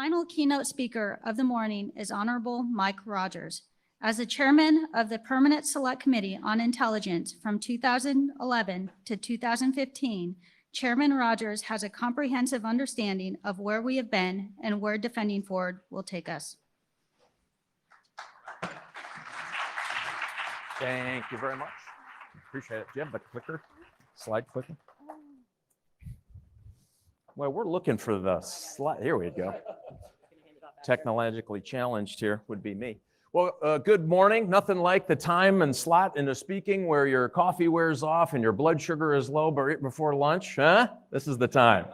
final keynote speaker of the morning is Honorable Mike Rogers. As the chairman of the Permanent Select Committee on Intelligence from 2011 to 2015, Chairman Rogers has a comprehensive understanding of where we have been and where Defending Forward will take us. Thank you very much. Appreciate it. Do you have the clicker? Slide clicker? Well, we're looking for the slide. Here we go. Technologically challenged here would be me. Well, good morning. Nothing like the time and slot in the speaking where your coffee wears off and your blood sugar is low right before lunch, huh? This is the time.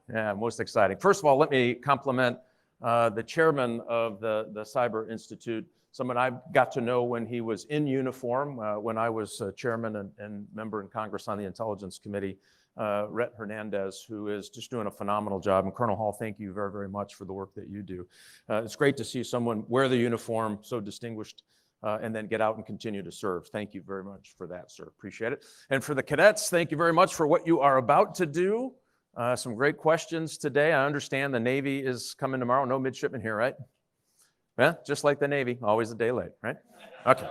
Yeah, most exciting. First of all, let me compliment the chairman of the Cyber Institute, someone I got to know when he was in uniform, when I was chairman and member in Congress on the Intelligence Committee, Rhett Hernandez, who is just doing a phenomenal job. And Colonel Hall, thank you very, very much for the work that you do. It's great to see someone wear the uniform, so distinguished, and then get out and continue to serve. Thank you very much for that, sir. Appreciate it. And for the cadets, thank you very much for what you are about to do. Some great questions today. I understand the Navy is coming tomorrow. No midshipmen here, right? Yeah, just like the Navy, always a day late, right? Okay.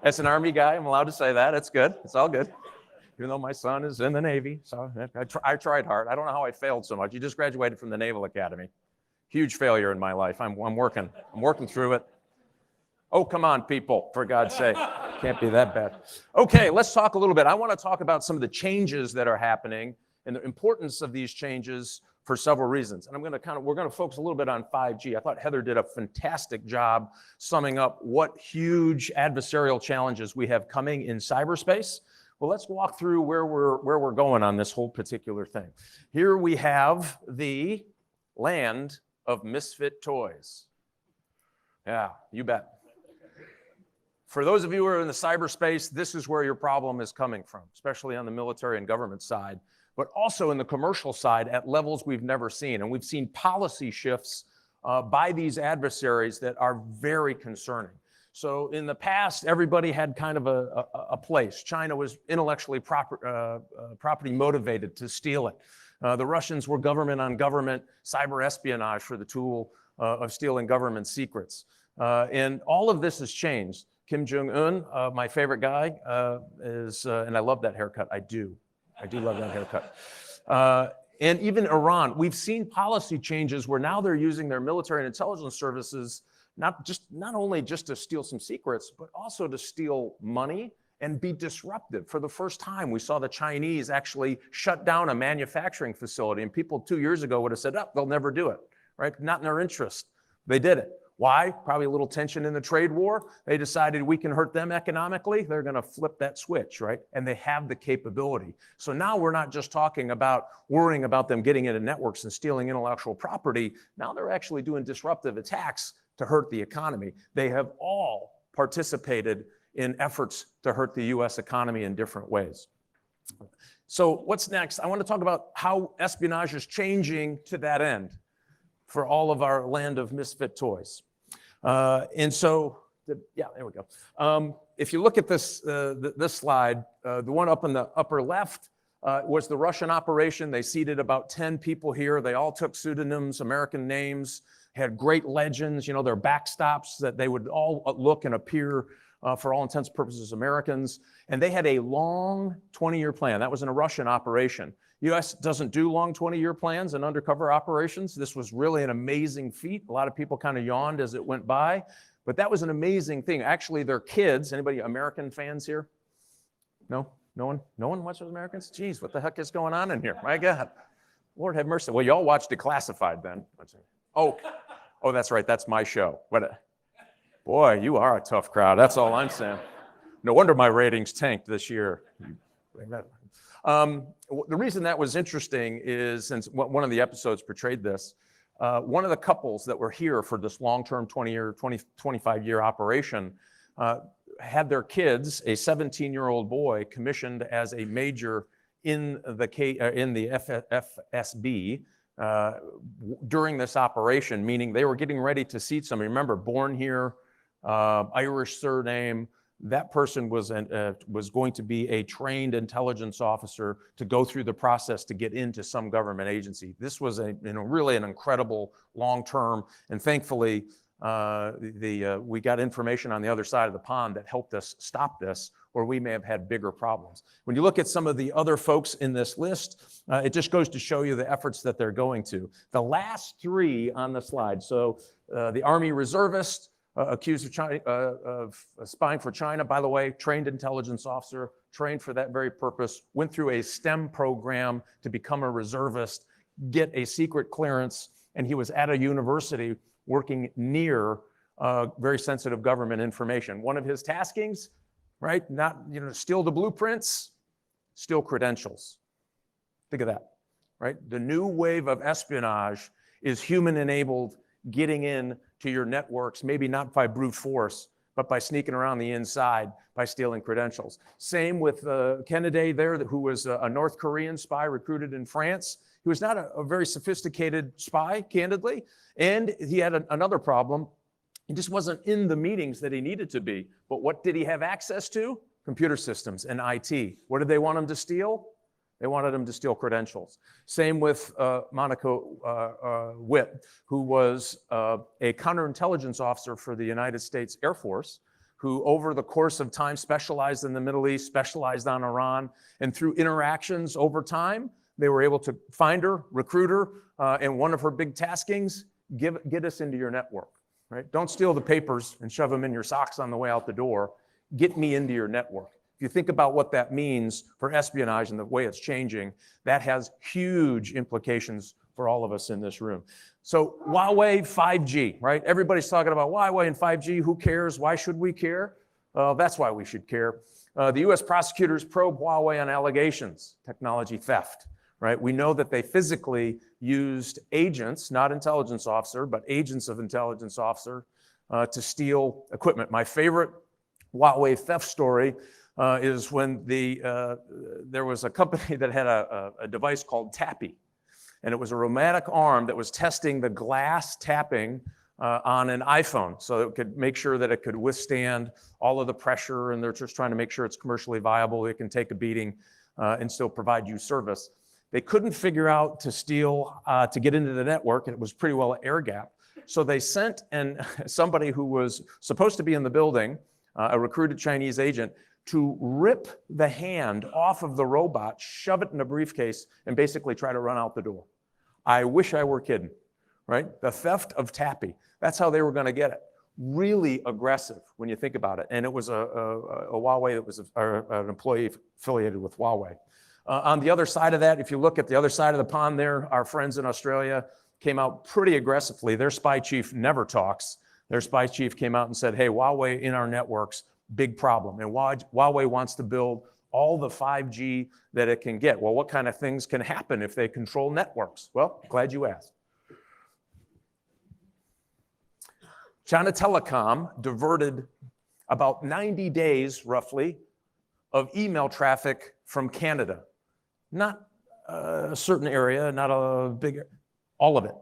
As an Army guy, I'm allowed to say that. It's good. It's all good. Even though my son is in the Navy, so I tried hard. I don't know how I failed so much. You just graduated from the Naval Academy. Huge failure in my life. I'm working through it. Oh, come on, people, for God's sake. Can't be that bad. Okay, let's talk a little bit. I want to talk about some of the changes that are happening and the importance of these changes for several reasons. And we're going to focus a little bit on 5G. I thought Heather did a fantastic job summing up what huge adversarial challenges we have coming in cyberspace. Well, let's walk through where we're going on this whole particular thing. Here we have the land of misfit toys. Yeah, you bet. For those of you who are in the cyberspace, this is where your problem is coming from, especially on the military and government side, but also in the commercial side at levels we've never seen. And we've seen policy shifts by these adversaries that are very concerning. So in the past, everybody had kind of a place. China was intellectually property motivated to steal it. The Russians were government on government cyber espionage for the tool of stealing government secrets. And all of this has changed. Kim Jong-un, my favorite guy, and I love that haircut. I do love that haircut. And even Iran, we've seen policy changes where now they're using their military and intelligence services not only just to steal some secrets, but also to steal money and be disruptive. For the first time, we saw the Chinese actually shut down a manufacturing facility, and people 2 years ago would have said, oh, they'll never do it, right? Not in their interest. They did it. Why? Probably a little tension in the trade war. They decided we can hurt them economically. They're going to flip that switch, right? And they have the capability. So now we're not just talking about worrying about them getting into networks and stealing intellectual property. Now they're actually doing disruptive attacks to hurt the economy. They have all participated in efforts to hurt the US economy in different ways. So what's next? I want to talk about how espionage is changing to that end for all of our land of misfit toys. And so, yeah, there we go. If you look at this, this slide, the one up in the upper left was the Russian operation. They seated about 10 people here. They all took pseudonyms, American names, had great legends, you know, their backstops that they would all look and appear for all intents and purposes Americans. And they had a long 20-year plan. That was in a Russian operation. U.S. doesn't do long 20-year plans and undercover operations. This was really an amazing feat. A lot of people kind of yawned as it went by, but that was an amazing thing. Actually, their kids, anybody American fans here? No? No one watches Americans? Jeez, what the heck is going on in here? My God. Lord have mercy. Well, y'all watched Declassified then. Oh, that's right. That's my show. Boy, you are a tough crowd. That's all I'm saying. No wonder my ratings tanked this year. The reason that was interesting is, since one of the episodes portrayed this, one of the couples that were here for this long-term 25-year operation had their kids, a 17-year-old boy, commissioned as a major in the FSB during this operation, meaning they were getting ready to seat somebody. Remember, born here, Irish surname, that person was going to be a trained intelligence officer to go through the process to get into some government agency. This was really an incredible long-term, and thankfully we got information on the other side of the pond that helped us stop this, or we may have had bigger problems. When you look at some of the other folks in this list, it just goes to show you the efforts that they're going to. The last three on the slide, so the Army reservist, accused of, of spying for China, by the way, trained intelligence officer, trained for that very purpose, went through a STEM program to become a reservist, get a secret clearance, and he was at a university working near very sensitive government information. One of his taskings, right, not steal the blueprints, steal credentials. Think of that, right? The new wave of espionage is human-enabled, getting in to your networks, maybe not by brute force, but by sneaking around the inside, by stealing credentials. Same with Kennedy there, who was a North Korean spy recruited in France. He was not a very sophisticated spy, candidly, and he had another problem. He just wasn't in the meetings that he needed to be. But what did he have access to? Computer systems and IT. What did they want him to steal? They wanted him to steal credentials. Same with Monica Witt, who was a counterintelligence officer for the United States Air Force, who over the course of time specialized in the Middle East, specialized on Iran, and through interactions over time, they were able to find her, recruit her, and one of her big taskings, get us into your network, right? Don't steal the papers and shove them in your socks on the way out the door. Get me into your network. If you think about what that means for espionage and the way it's changing, that has huge implications for all of us in this room. So Huawei 5G, right? Everybody's talking about Huawei and 5G. Who cares? Why should we care? That's why we should care. The US prosecutors probe Huawei on allegations, technology theft, right? We know that they physically used agents, not intelligence officer, but agents of intelligence officer to steal equipment. My favorite Huawei theft story is when there was a company that had a device called Tappy, and it was a robotic arm that was testing the glass tapping on an iPhone, so it could make sure that it could withstand all of the pressure, and they're just trying to make sure it's commercially viable, it can take a beating and still provide you service. They couldn't figure out to steal, to get into the network, and it was pretty well air gap. So they sent somebody who was supposed to be in the building, a recruited Chinese agent, to rip the hand off of the robot, shove it in a briefcase, and basically try to run out the door. I wish I were kidding, right? The theft of Tappy. That's how they were going to get it. Really aggressive when you think about it. And it was a Huawei, it was an employee affiliated with Huawei. On the other side of that, if you look at the other side of the pond there, our friends in Australia came out pretty aggressively. Their spy chief never talks. Their spy chief came out and said, hey, Huawei in our networks, big problem. And Huawei wants to build all the 5G that it can get. Well, what kind of things can happen if they control networks? Well, glad you asked. China Telecom diverted about 90 days, roughly, of email traffic from Canada. Not a certain area, not a big, all of it,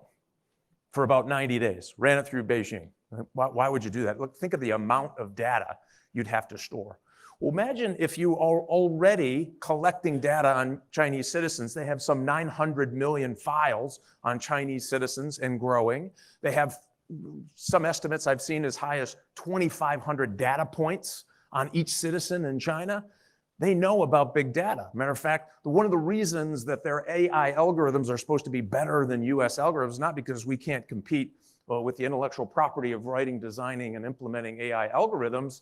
for about 90 days. Ran it through Beijing. Why would you do that? Look, think of the amount of data you'd have to store. Well, imagine if you are already collecting data on Chinese citizens. They have some 900 million files on Chinese citizens and growing. They have some estimates I've seen as high as 2,500 data points on each citizen in China. They know about big data. Matter of fact, one of the reasons that their AI algorithms are supposed to be better than US algorithms, not because we can't compete with the intellectual property of writing, designing, and implementing AI algorithms,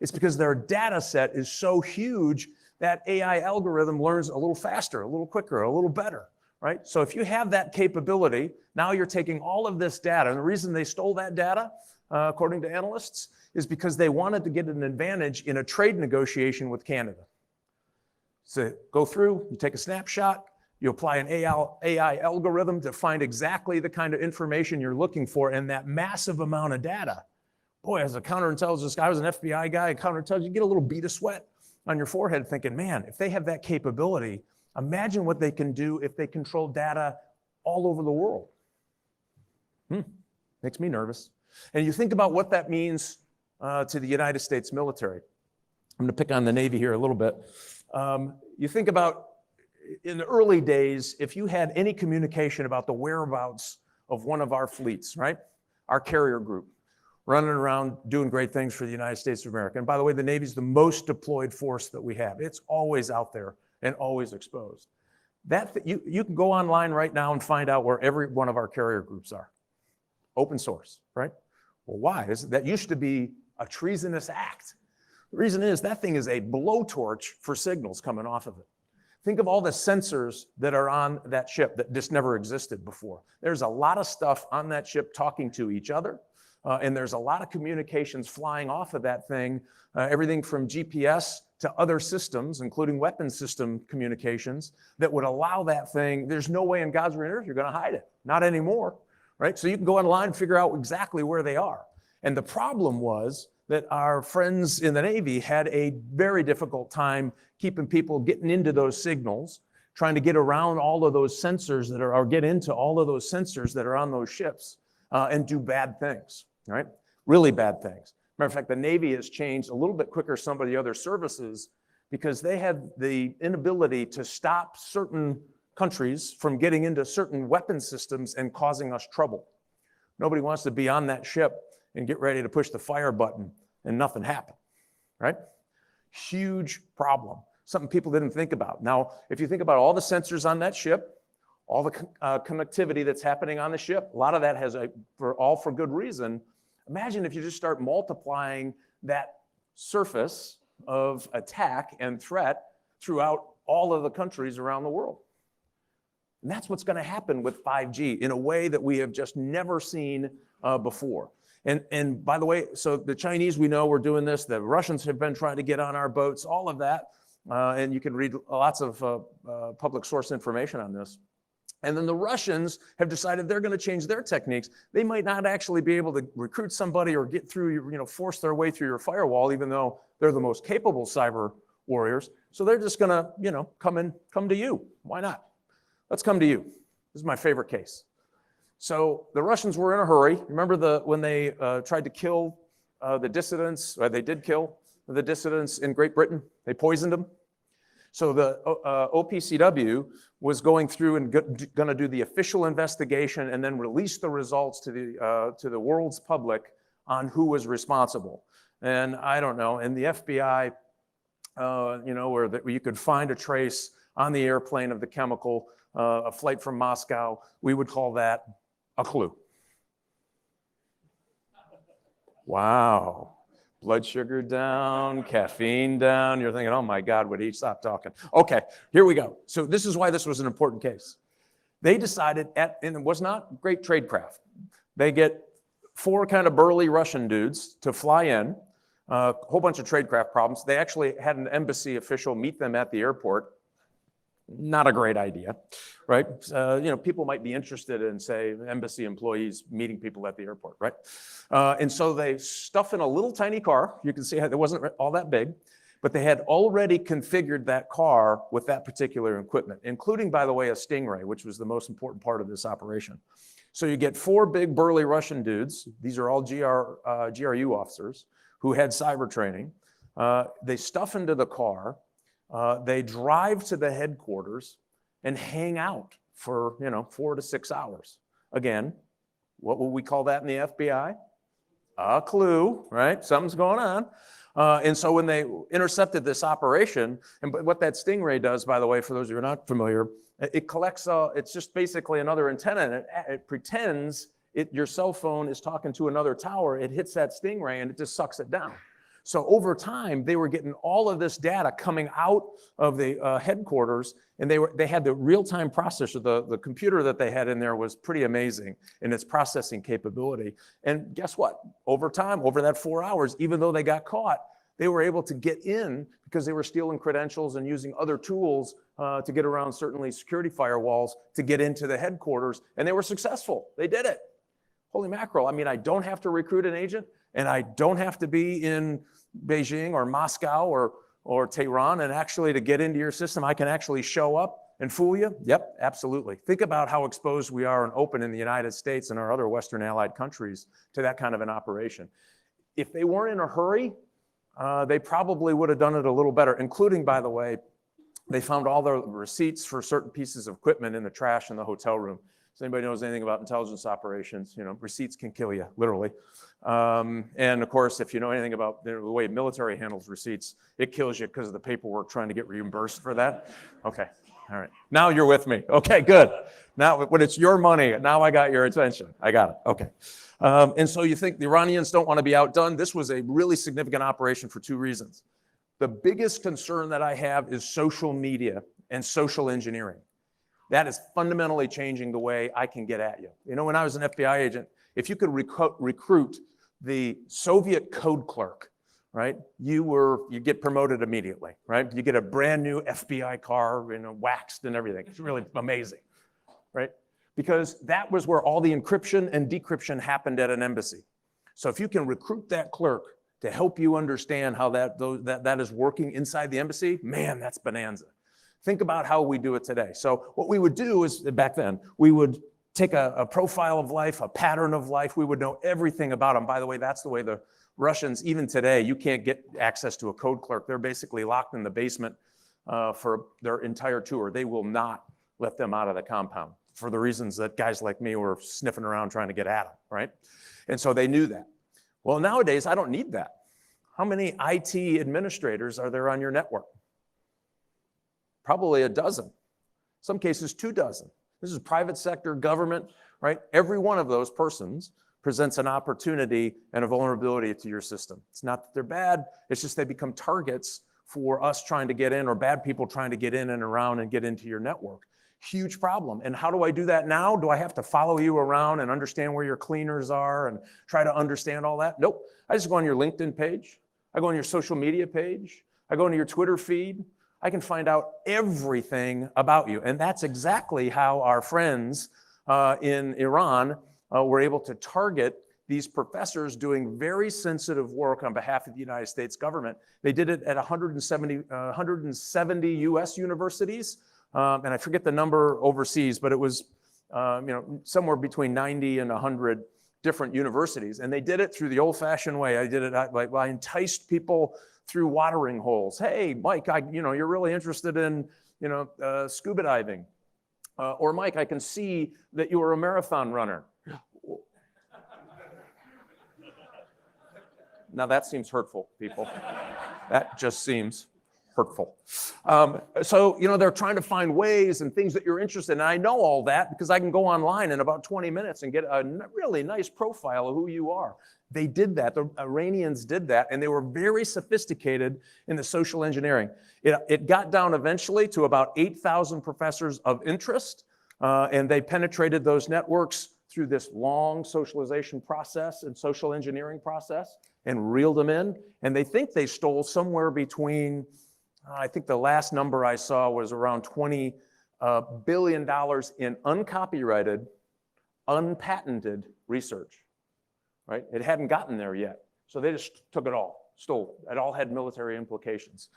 it's because their data set is so huge that AI algorithm learns a little faster, a little quicker, a little better, right? So if you have that capability, now you're taking all of this data, and the reason they stole that data, according to analysts, is because they wanted to get an advantage in a trade negotiation with Canada. So go through, you take a snapshot, you apply an AI algorithm to find exactly the kind of information you're looking for in that massive amount of data. Boy, as a counterintelligence guy, I was an FBI guy, counterintelligence, you get a little bead of sweat on your forehead thinking, man, if they have that capability, imagine what they can do if they control data all over the world. Makes me nervous. And you think about what that means to the United States military. I'm going to pick on the Navy here a little bit. You think about in the early days, if you had any communication about the whereabouts of one of our fleets, right? Our carrier group, running around doing great things for the United States of America. And by the way, the Navy's the most deployed force that we have. It's always out there and always exposed. You can go online right now and find out where every one of our carrier groups are. Open source, right? Well, why? That used to be a treasonous act. The reason is that thing is a blowtorch for signals coming off of it. Think of all the sensors that are on that ship that just never existed before. There's a lot of stuff on that ship talking to each other, and there's a lot of communications flying off of that thing, everything from GPS to other systems, including weapon system communications, that would allow that thing. There's no way in God's green earth you're going to hide it. Not anymore, right? So you can go online and figure out exactly where they are. And the problem was that our friends in the Navy had a very difficult time keeping people getting into those signals, trying to get around all of those sensors that are, or get into all of those sensors that are on those ships and do bad things, right? Really bad things. Matter of fact, the Navy has changed a little bit quicker some of the other services because they had the inability to stop certain countries from getting into certain weapon systems and causing us trouble. Nobody wants to be on that ship and get ready to push the fire button and nothing happened, right? Huge problem, something people didn't think about. Now, if you think about all the sensors on that ship, all the connectivity that's happening on the ship, a lot of that has for good reason. Imagine if you just start multiplying that surface of attack and threat throughout all of the countries around the world. And that's what's going to happen with 5G in a way that we have just never seen before. And by the way, so the Chinese, we know we're doing this. The Russians have been trying to get on our boats, all of that. And you can read lots of public source information on this. And then the Russians have decided they're going to change their techniques. They might not actually be able to recruit somebody or get through, force their way through your firewall, even though they're the most capable cyber warriors. So they're just going to, come to you. Why not? Let's come to you. This is my favorite case. So the Russians were in a hurry. Remember when they tried to kill the dissidents, or they did kill the dissidents in Great Britain? They poisoned them. So the OPCW was going through and going to do the official investigation and then release the results to the world's public on who was responsible. And I don't know, and the FBI, where you could find a trace on the airplane of the chemical, a flight from Moscow, we would call that a clue. Wow. Blood sugar down, caffeine down. You're thinking, oh my God, would he stop talking? Okay, here we go. So this is why this was an important case. They decided, and it was not great tradecraft. They get 4 kind of burly Russian dudes to fly in, a whole bunch of tradecraft problems. They actually had an embassy official meet them at the airport. Not a great idea, right? People might be interested in, say, embassy employees meeting people at the airport, right? And so they stuff in a little tiny car. You can see how it wasn't all that big, but they had already configured that car with that particular equipment, including, by the way, a Stingray, which was the most important part of this operation. So you get 4 big burly Russian dudes. These are all GRU officers who had cyber training. They stuff into the car. They drive to the headquarters and hang out for 4 to 6 hours. Again, what will we call that in the FBI? A clue, right? Something's going on. And so when they intercepted this operation, and what that Stingray does, by the way, for those of you who are not familiar, it collects, it's just basically another antenna, and it pretends your cell phone is talking to another tower. It hits that Stingray and it just sucks it down. So over time, they were getting all of this data coming out of the headquarters, and they had the real-time processor. The computer that they had in there was pretty amazing in its processing capability. And guess what? Over time, over that 4 hours, even though they got caught, they were able to get in because they were stealing credentials and using other tools to get around certainly security firewalls to get into the headquarters, and they were successful. They did it. Holy mackerel. I mean, I don't have to recruit an agent, and I don't have to be in Beijing or Moscow or Tehran, and actually to get into your system, I can actually show up and fool you? Yep, absolutely. Think about how exposed we are and open in the United States and our other Western allied countries to that kind of an operation. If they weren't in a hurry, they probably would have done it a little better, including, by the way, they found all the receipts for certain pieces of equipment in the trash in the hotel room. If anybody knows anything about intelligence operations, receipts can kill you, literally. And of course, if you know anything about the way military handles receipts, it kills you because of the paperwork trying to get reimbursed for that. Okay, all right. Now you're with me. Okay, good. Now, when it's your money, now I got your attention. I got it. Okay. And so you think the Iranians don't want to be outdone? This was a really significant operation for two reasons. The biggest concern that I have is social media and social engineering. That is fundamentally changing the way I can get at you. When I was an FBI agent, if you could recruit the Soviet code clerk, right, you get promoted immediately, right? You get a brand new FBI car, waxed and everything. It's really amazing, right? Because that was where all the encryption and decryption happened at an embassy. So if you can recruit that clerk to help you understand how that is working inside the embassy, man, that's bonanza. Think about how we do it today. So what we would do is, back then, we would take a profile of life, a pattern of life. We would know everything about them. By the way, that's the way the Russians, even today, you can't get access to a code clerk. They're basically locked in the basement for their entire tour. They will not let them out of the compound for the reasons that guys like me were sniffing around trying to get at them, right? And so they knew that. Well, nowadays, I don't need that. How many IT administrators are there on your network? Probably a dozen. Some cases, 24. This is private sector, government, right? Every one of those persons presents an opportunity and a vulnerability to your system. It's not that they're bad, it's just they become targets for us trying to get in, or bad people trying to get in and around and get into your network. Huge problem. And how do I do that now? Do I have to follow you around and understand where your cleaners are and try to understand all that? Nope. I just go on your LinkedIn page. I go on your social media page. I go into your Twitter feed. I can find out everything about you. And that's exactly how our friends in Iran were able to target these professors doing very sensitive work on behalf of the United States government. They did it at 170 US universities. And I forget the number overseas, but it was somewhere between 90 and 100 different universities. And they did it through the old-fashioned way. I enticed people through watering holes. Hey, Mike, you're really interested in scuba diving. Or Mike, I can see that you were a marathon runner. Now that seems hurtful, people. That just seems hurtful. So, they're trying to find ways and things that you're interested in. And I know all that because I can go online in about 20 minutes and get a really nice profile of who you are. They did that. The Iranians did that, and they were very sophisticated in the social engineering. It got down eventually to about 8,000 professors of interest, and they penetrated those networks through this long socialization process and social engineering process and reeled them in. And they think they stole somewhere between, I think the last number I saw was around $20 billion in uncopyrighted, unpatented research, right? It hadn't gotten there yet. So they just took it all, stole it. It all had military implications.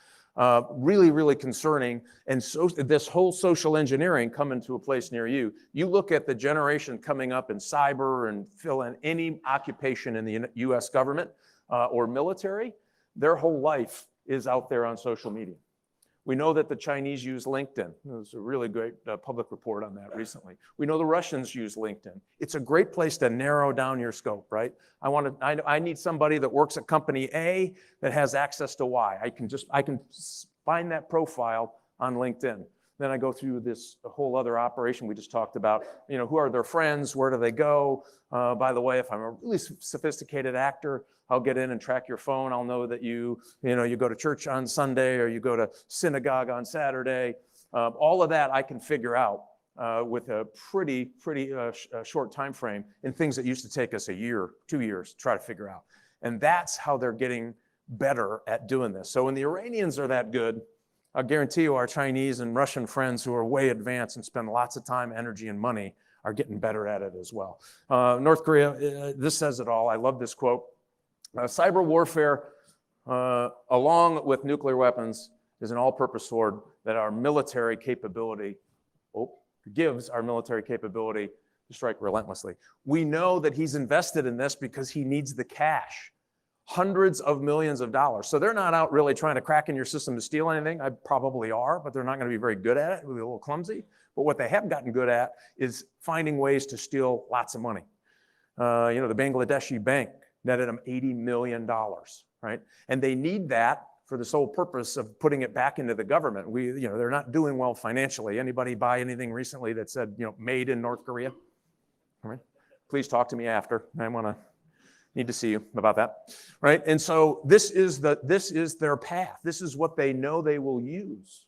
Really, really concerning. And so this whole social engineering coming to a place near you. You look at the generation coming up in cyber and fill in any occupation in the US government or military, their whole life is out there on social media. We know that the Chinese use LinkedIn. There's a really great public report on that recently. We know the Russians use LinkedIn. It's a great place to narrow down your scope, right? I need somebody that works at company A that has access to Y. I can find that profile on LinkedIn. Then I go through this whole other operation we just talked about. Who are their friends? Where do they go? By the way, if I'm a really sophisticated actor, I'll get in and track your phone. I'll know that you go to church on Sunday or you go to synagogue on Saturday. All of that I can figure out with a pretty short time frame in things that used to take us a year, 2 years to try to figure out. And that's how they're getting better at doing this. So when the Iranians are that good, I guarantee you our Chinese and Russian friends who are way advanced and spend lots of time, energy, and money are getting better at it as well. North Korea, this says it all. I love this quote. Cyber warfare, along with nuclear weapons, is an all-purpose sword that our military capability gives our military capability to strike relentlessly. We know that he's invested in this because he needs the cash. hundreds of millions of dollars. So they're not out really trying to crack in your system to steal anything. I probably are, but they're not going to be very good at it. It'll be a little clumsy. But what they have gotten good at is finding ways to steal lots of money. The Bangladeshi bank netted them $80 million, right? And they need that for the sole purpose of putting it back into the government. They're not doing well financially. Anybody buy anything recently that said, made in North Korea? All right. Please talk to me after. Need to see you about that, right? And so this is their path. This is what they know they will use,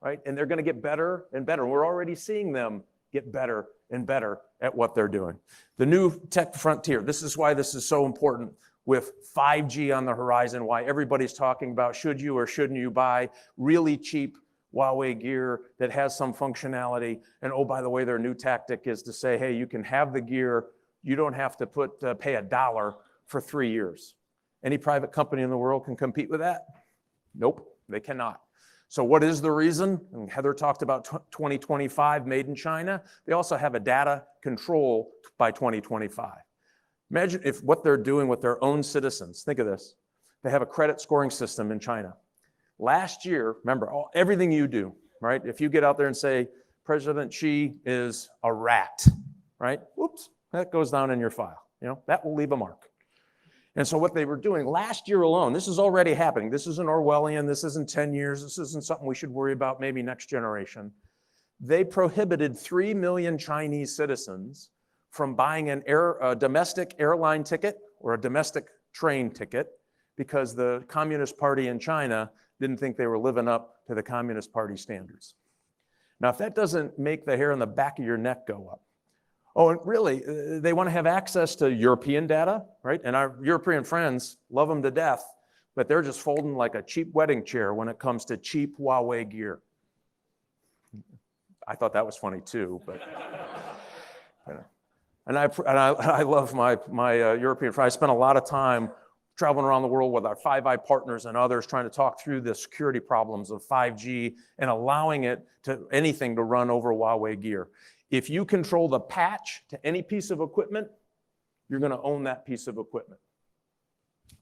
right? And they're going to get better and better. We're already seeing them get better and better at what they're doing. The new tech frontier. This is why this is so important with 5G on the horizon, why everybody's talking about should you or shouldn't you buy really cheap Huawei gear that has some functionality. And oh, by the way, their new tactic is to say, hey, you can have the gear. You don't have to pay $1 for 3 years. Any private company in the world can compete with that? Nope, they cannot. So what is the reason? And Heather talked about 2025 made in China. They also have a data control by 2025. Imagine if what they're doing with their own citizens. Think of this. They have a credit scoring system in China. Last year, remember, everything you do, right? If you get out there and say, President Xi is a rat, right? Whoops, that goes down in your file. That will leave a mark. And so what they were doing last year alone, this is already happening. This isn't Orwellian. This isn't 10 years. This isn't something we should worry about maybe next generation. They prohibited 3 million Chinese citizens from buying a domestic airline ticket or a domestic train ticket because the Communist Party in China didn't think they were living up to the Communist Party standards. Now, if that doesn't make the hair on the back of your neck go up, oh, and really, they want to have access to European data, right? And our European friends love them to death, but they're just folding like a cheap wedding chair when it comes to cheap Huawei gear. I thought that was funny too, but and I love my European friends. I spent a lot of time traveling around the world with our Five Eye partners and others trying to talk through the security problems of 5G and allowing anything to run over Huawei gear. If you control the patch to any piece of equipment, you're going to own that piece of equipment.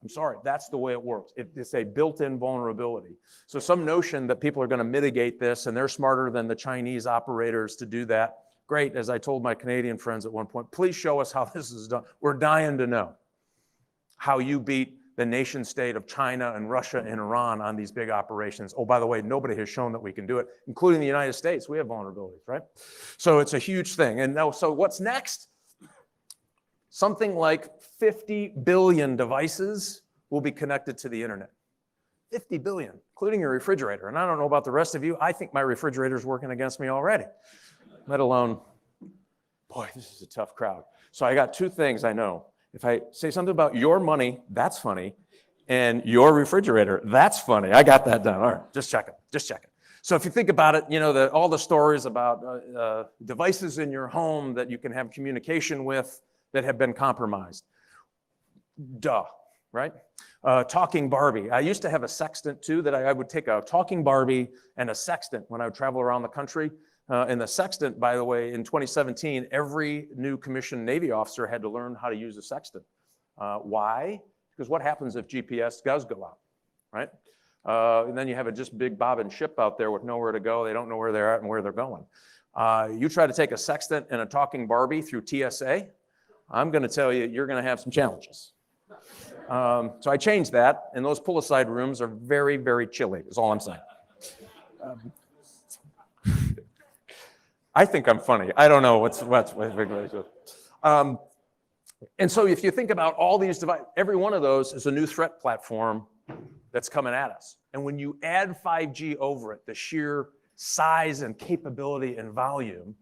I'm sorry, that's the way it works. It's a built-in vulnerability. So some notion that people are going to mitigate this and they're smarter than the Chinese operators to do that, great. As I told my Canadian friends at one point, please show us how this is done. We're dying to know how you beat the nation state of China and Russia and Iran on these big operations. Oh, by the way, nobody has shown that we can do it, including the United States. We have vulnerabilities, right? So it's a huge thing. And now, so what's next? Something like 50 billion devices will be connected to the internet. 50 billion, including your refrigerator. And I don't know about the rest of you. I think my refrigerator's working against me already, let alone, boy, this is a tough crowd. So I got two things I know. If I say something about your money, that's funny, and your refrigerator, that's funny. I got that done. All right, just checking. So if you think about it, all the stories about devices in your home that you can have communication with that have been compromised. Duh, right? Talking Barbie. I used to have a sextant too, that I would take a talking Barbie and a sextant when I would travel around the country. And the sextant, by the way, in 2017, every new commissioned Navy officer had to learn how to use a sextant. Why? Because what happens if GPS does go out, right? And then you have a just big bobbing ship out there with nowhere to go. They don't know where they're at and where they're going. You try to take a sextant and a talking Barbie through TSA, I'm going to tell you, you're going to have some challenges. So I changed that, and those pull-aside rooms are very, very chilly, is all I'm saying. I think I'm funny. I don't know what's and so if you think about all these devices, every one of those is a new threat platform that's coming at us. And when you add 5G over it, the sheer size and capability and volume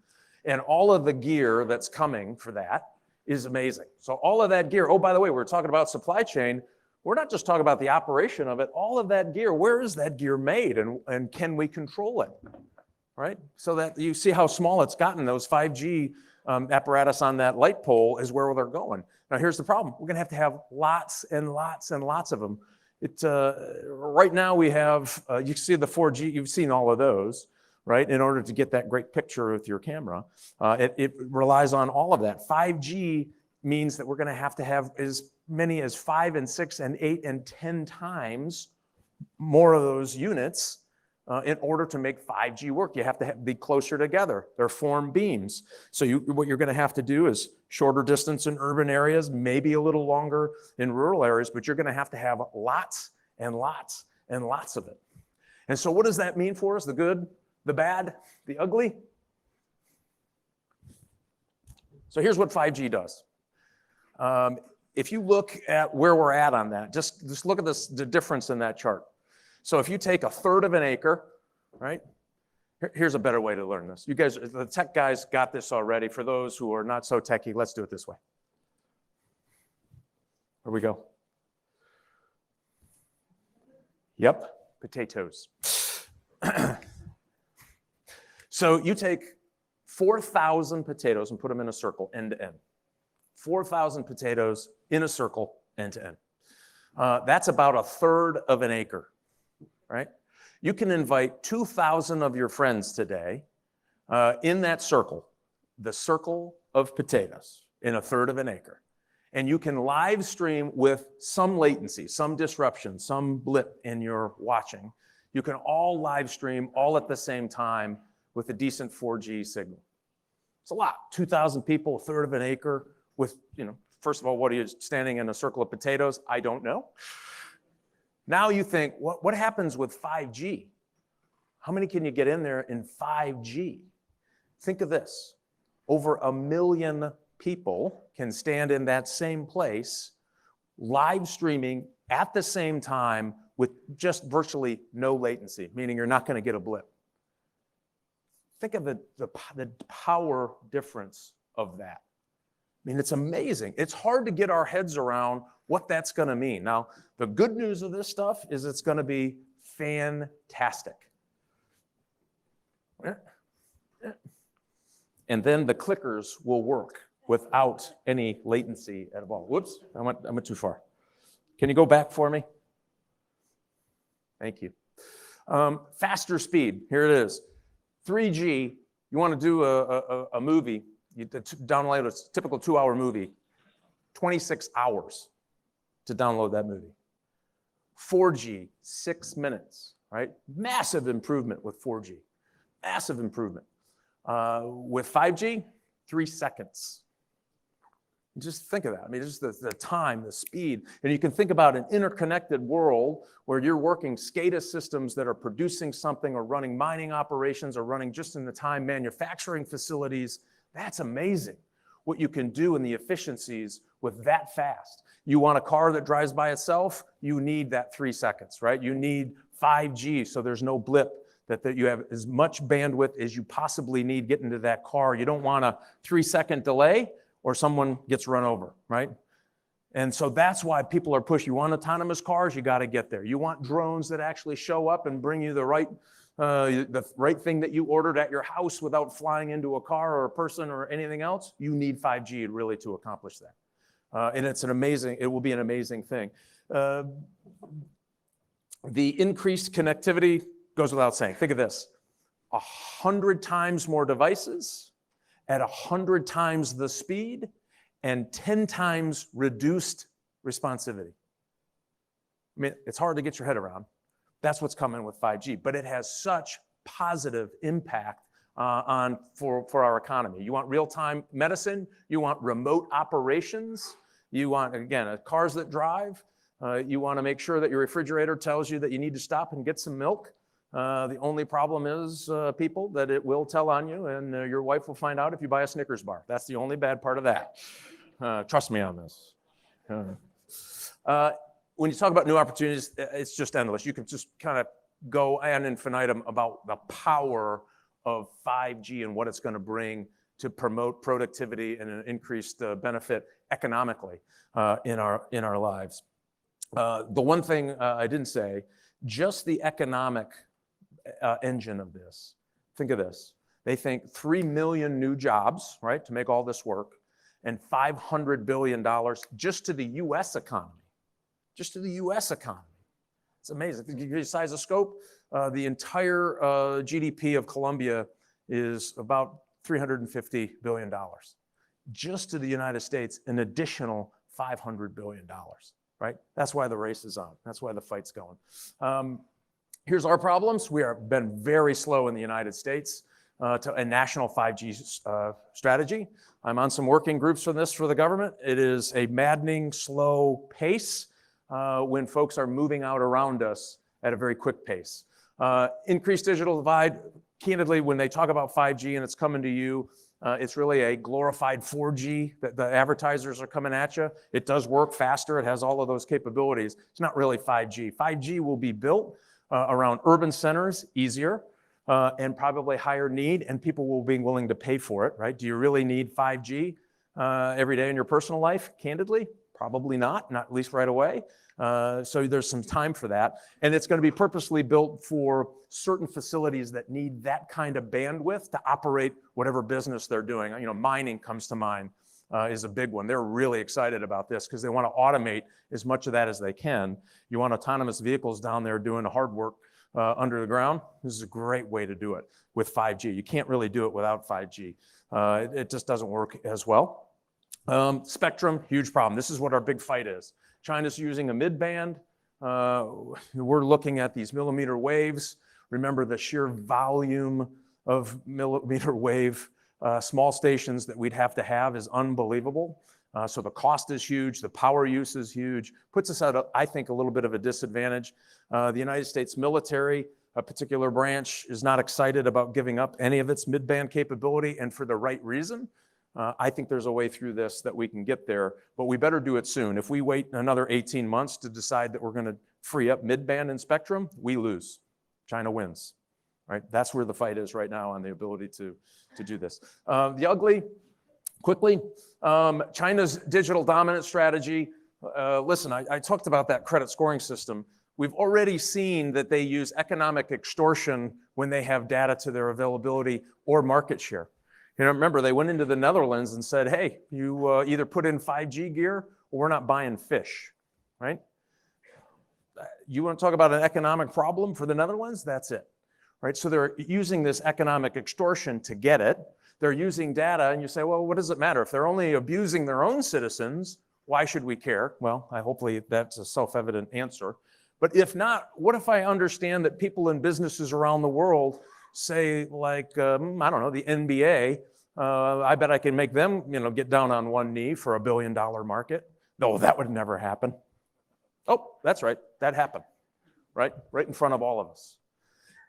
and all of the gear that's coming for that is amazing. So all of that gear, oh, by the way, we're talking about supply chain. We're not just talking about the operation of it. All of that gear, where is that gear made and can we control it? Right? So that you see how small it's gotten. Those 5G apparatus on that light pole is where they're going. Now, here's the problem. We're going to have lots and lots and lots of them. Right now we have, you see the 4G, you've seen all of those, right? In order to get that great picture with your camera. It relies on all of that. 5G means that we're going to have as many as 5 and 6 and 8 and 10 times more of those units in order to make 5G work. You have to be closer together. They're form beams. So what you're going to have to do is shorter distance in urban areas, maybe a little longer in rural areas, but you're going to have lots and lots and lots of it. And so what does that mean for us? The good, the bad, the ugly? So here's what 5G does. If you look at where we're at on that, just look at the difference in that chart. So if you take 1/3 of an acre, right? Here's a better way to learn this. You guys, the tech guys got this already. For those who are not so techy, let's do it this way. Here we go. Yep, potatoes. So you take 4,000 potatoes and put them in a circle, end to end. 4,000 potatoes in a circle, end to end. That's about 1/3 of an acre, right? You can invite 2,000 of your friends today in that circle, the circle of potatoes in 1/3 of an acre. And you can live stream with some latency, some disruption, some blip in your watching. You can all live stream all at the same time with a decent 4G signal. It's a lot, 2,000 people, 1/3 of an acre with, first of all, what are you standing in a circle of potatoes? I don't know. Now you think, what happens with 5G? How many can you get in there in 5G? Think of this. Over 1 million people can stand in that same place, live streaming at the same time with just virtually no latency, meaning you're not going to get a blip. Think of the power difference of that. I mean, it's amazing. It's hard to get our heads around what that's going to mean. Now, the good news of this stuff is it's going to be fantastic. And then the clickers will work without any latency at all. Whoops, I went too far. Can you go back for me? Thank you. Faster speed, here it is. 3G, you want to do a movie, you download a typical 2-hour movie, 26 hours to download that movie. 4G, 6 minutes, right? Massive improvement with 4G, massive improvement. With 5G, 3 seconds. Just think of that. I mean, just the time, the speed. And you can think about an interconnected world where you're working SCADA systems that are producing something or running mining operations or running just in the time manufacturing facilities. That's amazing what you can do and the efficiencies with that fast. You want a car that drives by itself? You need that 3 seconds, right? You need 5G so there's no blip, that you have as much bandwidth as you possibly need getting to that car. You don't want a 3-second delay or someone gets run over, right? And so that's why people are pushing. You want autonomous cars? You got to get there. You want drones that actually show up and bring you the right thing that you ordered at your house without flying into a car or a person or anything else? You need 5G really to accomplish that. And it will be an amazing thing. The increased connectivity goes without saying. Think of this, 100 times more devices at 100 times the speed and 10 times reduced responsivity. I mean, it's hard to get your head around. That's what's coming with 5G, but it has such positive impact for our economy. You want real-time medicine, you want remote operations, you want, again, cars that drive, you want to make sure that your refrigerator tells you that you need to stop and get some milk. The only problem is, people, that it will tell on you, and your wife will find out if you buy a Snickers bar. That's the only bad part of that. Trust me on this. When you talk about new opportunities, it's just endless. You can just kind of go ad infinitum about the power of 5G and what it's going to bring to promote productivity and an increased benefit economically in our lives. The one thing I didn't say, just the economic engine of this. Think of this. They think 3 million new jobs, right, to make all this work, and $500 billion just to the U.S. economy. Just to the U.S. economy. It's amazing. To give you a size of scope, the entire GDP of Colombia is about $350 billion. just to the United States, an additional $500 billion, right? That's why the race is on. That's why the fight's going. Here's our problems. We have been very slow in the United States to a national 5G strategy. I'm on some working groups for this for the government. It is a maddening, slow pace when folks are moving out around us at a very quick pace. Increased digital divide, candidly, when they talk about 5G and it's coming to you, it's really a glorified 4G that the advertisers are coming at you. It does work faster. It has all of those capabilities. It's not really 5G. 5G will be built around urban centers, easier, and probably higher need, and people will be willing to pay for it, right? Do you really need 5G every day in your personal life? Candidly, probably not at least right away. So there's some time for that. And it's going to be purposely built for certain facilities that need that kind of bandwidth to operate whatever business they're doing. You know, mining comes to mind is a big one. They're really excited about this because they want to automate as much of that as they can. You want autonomous vehicles down there doing the hard work under the ground. This is a great way to do it with 5G. You can't really do it without 5G. It just doesn't work as well. Spectrum, huge problem. This is what our big fight is. China's using a mid-band. We're looking at these millimeter waves. Remember, the sheer volume of millimeter wave small stations that we'd have to have is unbelievable. So the cost is huge, the power use is huge, puts us at, I think, a little bit of a disadvantage. The United States military, a particular branch, is not excited about giving up any of its mid-band capability, and for the right reason. I think there's a way through this that we can get there, but we better do it soon. If we wait another 18 months to decide that we're going to free up mid-band and spectrum, we lose. China wins, right? That's where the fight is right now on the ability to do this. The ugly, quickly, China's digital dominance strategy. Listen, I talked about that credit scoring system. We've already seen that they use economic extortion when they have data to their availability or market share. You know, remember, they went into the Netherlands and said, hey, you either put in 5G gear or we're not buying fish, right? You want to talk about an economic problem for the Netherlands? That's it, right? So they're using this economic extortion to get it. They're using data, and you say, well, what does it matter? If they're only abusing their own citizens, why should we care? Well, hopefully that's a self-evident answer. But if not, what if I understand that people in businesses around the world say, like, I don't know, the NBA, I bet I can make them, get down on one knee for $1 billion market. No, that would never happen. Oh, that's right, that happened, right in front of all of us.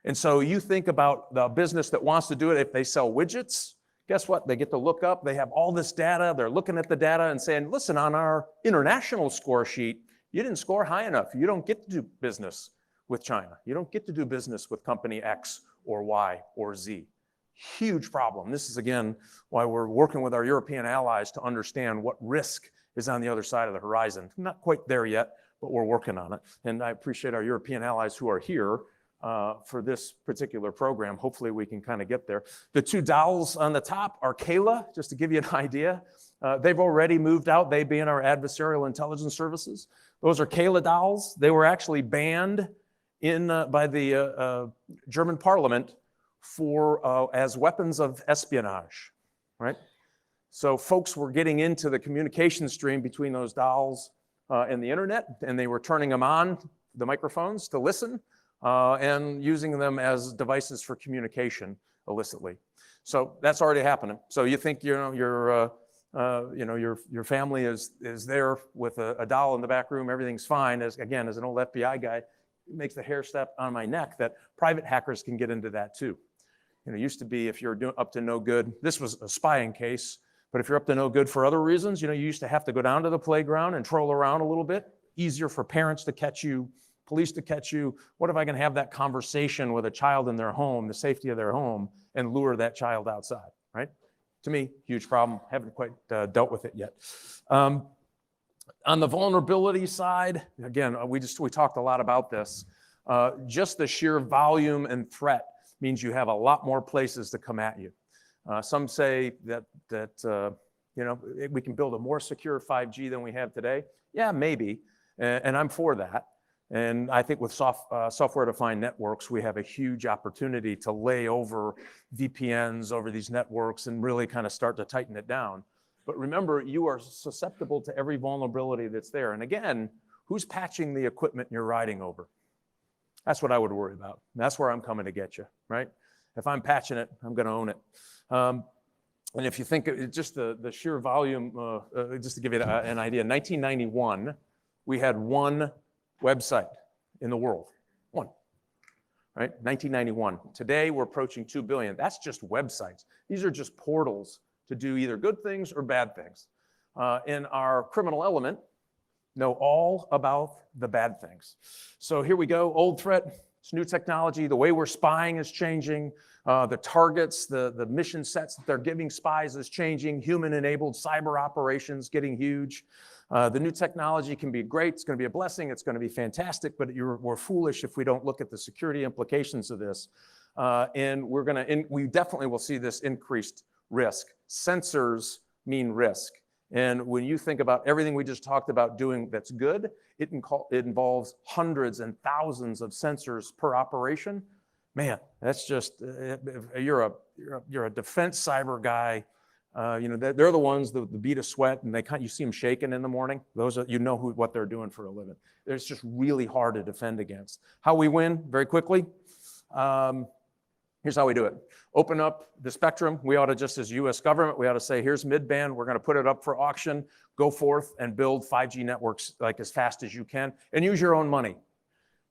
And so you think about the business that wants to do it. If they sell widgets, guess what? They get to look up, they have all this data, they're looking at the data and saying, listen, on our international score sheet, you didn't score high enough. You don't get to do business with China. You don't get to do business with company X or Y or Z. Huge problem. This is, again, why we're working with our European allies to understand what risk is on the other side of the horizon. Not quite there yet, but we're working on it. And I appreciate our European allies who are here for this particular program. Hopefully we can kind of get there. The two dolls on the top are Kayla, just to give you an idea. They've already moved out, they being our adversarial intelligence services. Those are Kayla dolls. They were actually banned by the German parliament as weapons of espionage, right? So folks were getting into the communication stream between those dolls and the internet, and they were turning them on, the microphones, to listen, and using them as devices for communication illicitly. So that's already happening. So you think your family is there with a doll in the back room, everything's fine. As an old FBI guy, it makes the hair step on my neck that private hackers can get into that too. It used to be if you're up to no good, this was a spying case, but if you're up to no good for other reasons, you used to have to go down to the playground and troll around a little bit. Easier for parents to catch you, police to catch you. What if I can have that conversation with a child in their home, the safety of their home, and lure that child outside, right? To me, huge problem. Haven't quite dealt with it yet. On the vulnerability side, again, we talked a lot about this. Just the sheer volume and threat means you have a lot more places to come at you. Some say that we can build a more secure 5G than we have today. Yeah, maybe, and I'm for that. And I think with software-defined networks, we have a huge opportunity to lay over VPNs over these networks and really kind of start to tighten it down. But remember, you are susceptible to every vulnerability that's there. And again, who's patching the equipment you're riding over? That's what I would worry about. That's where I'm coming to get you, right? If I'm patching it, I'm going to own it. And if you think just the sheer volume, just to give you an idea, in 1991, we had one website in the world, one, right? 1991. Today, we're approaching 2 billion. That's just websites. These are just portals to do either good things or bad things. In our criminal element, know all about the bad things. So here we go, old threat, it's new technology, the way we're spying is changing, the targets, the mission sets that they're giving spies is changing, human-enabled cyber operations getting huge. The new technology can be great, it's gonna be a blessing, it's gonna be fantastic, but we're foolish if we don't look at the security implications of this. And we definitely will see this increased risk. Sensors mean risk. And when you think about everything we just talked about doing that's good, it involves hundreds and thousands of sensors per operation. Man, that's just, if you're a defense cyber guy, they're the ones that beat a sweat and you see them shaking in the morning. Those are, what they're doing for a living. It's just really hard to defend against. How we win, very quickly. Here's how we do it. Open up the spectrum. We ought to, just as US government, we ought to say, here's mid-band, we're gonna put it up for auction, go forth and build 5G networks like as fast as you can, and use your own money.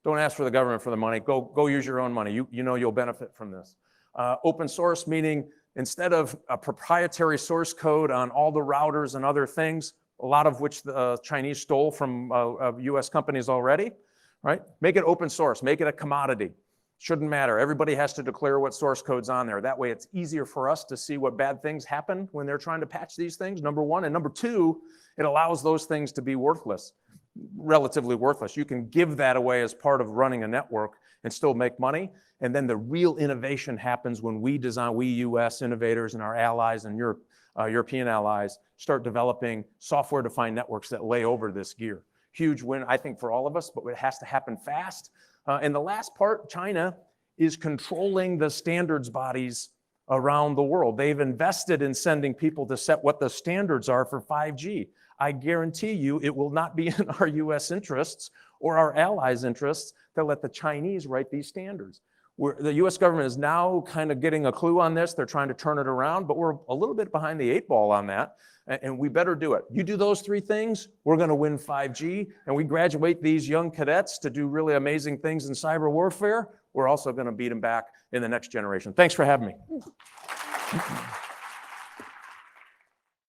Don't ask for the government for the money, go use your own money. You know you'll benefit from this. Open source, meaning instead of a proprietary source code on all the routers and other things, a lot of which the Chinese stole from US companies already, right? Make it open source, make it a commodity. Shouldn't matter. Everybody has to declare what source code's on there. That way it's easier for us to see what bad things happen when they're trying to patch these things, number one. And number two, it allows those things to be worthless, relatively worthless. You can give that away as part of running a network and still make money. And then the real innovation happens when we US innovators and our allies and European allies start developing software-defined networks that lay over this gear. Huge win, I think, for all of us, but it has to happen fast. And the last part, China is controlling the standards bodies around the world. They've invested in sending people to set what the standards are for 5G. I guarantee you it will not be in our US interests or our allies' interests to let the Chinese write these standards. The US government is now kind of getting a clue on this. They're trying to turn it around, but we're a little bit behind the 8 ball on that. And we better do it. You do those 3 things, we're gonna win 5G, and we graduate these young cadets to do really amazing things in cyber warfare, we're also gonna beat them back in the next generation. Thanks for having me.